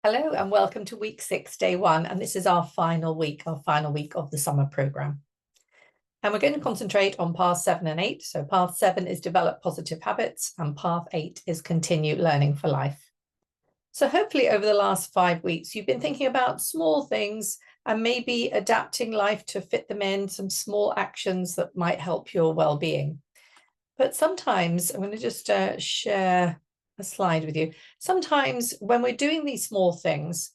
Hello and welcome to week 6, day 1, and this is our final week of the summer program. And we're going to concentrate on path 7 and 8. So path 7 is develop positive habits and path 8 is continue learning for life. So hopefully over the last 5 weeks, you've been thinking about small things and maybe adapting life to fit them in, some small actions that might help your well-being. But sometimes, I'm going to just share a slide with you. Sometimes when we're doing these small things,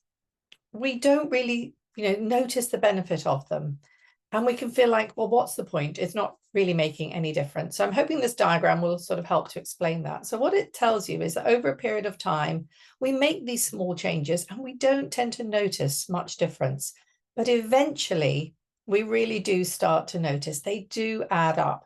we don't really, notice the benefit of them. And we can feel like, well, what's the point? It's not really making any difference. So I'm hoping this diagram will sort of help to explain that. So what it tells you is that over a period of time, we make these small changes and we don't tend to notice much difference. But eventually, we really do start to notice. They do add up.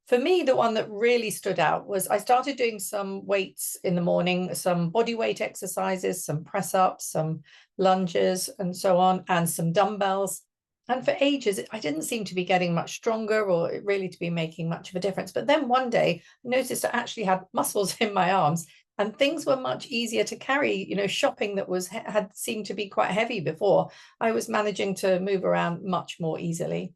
For me, the one that really stood out was I started doing some weights in the morning, some body weight exercises, some press ups, some lunges and so on, and some dumbbells. And for ages, I didn't seem to be getting much stronger or really to be making much of a difference. But then one day I noticed I actually had muscles in my arms and things were much easier to carry. Shopping that had seemed to be quite heavy before, I was managing to move around much more easily.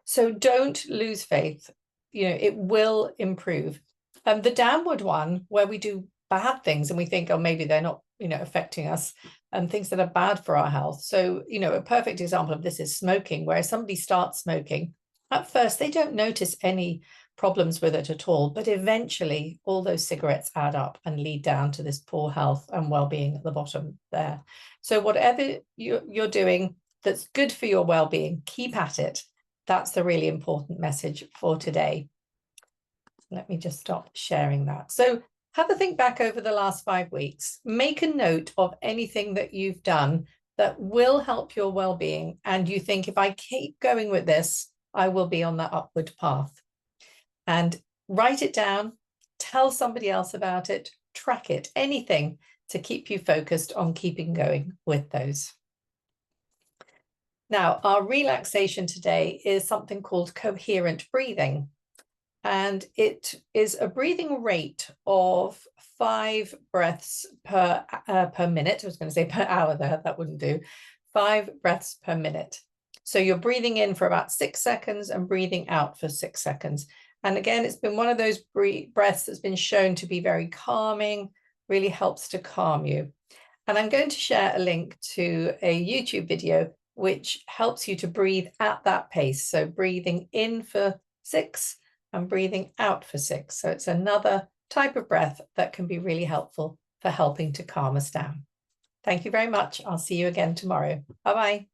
So don't lose faith. It will improve. The downward one, where we do bad things and we think, oh, maybe they're not, affecting us, and things that are bad for our health. So, a perfect example of this is smoking, where somebody starts smoking. At first, they don't notice any problems with it at all, but eventually all those cigarettes add up and lead down to this poor health and well-being at the bottom there. So whatever you're doing that's good for your well-being, keep at it. That's the really important message for today. Let me just stop sharing that. So have a think back over the last 5 weeks. Make a note of anything that you've done that will help your well-being. And you think, if I keep going with this, I will be on that upward path. And write it down, tell somebody else about it, track it, anything to keep you focused on keeping going with those. Now, our relaxation today is something called coherent breathing. And it is a breathing rate of 5 breaths per minute. I was going to say per hour there, that wouldn't do. 5 breaths per minute. So you're breathing in for about 6 seconds and breathing out for 6 seconds. And again, it's been one of those breaths that's been shown to be very calming, really helps to calm you. And I'm going to share a link to a YouTube video which helps you to breathe at that pace. So breathing in for 6 and breathing out for 6. So it's another type of breath that can be really helpful for helping to calm us down. Thank you very much. I'll see you again tomorrow. Bye-bye.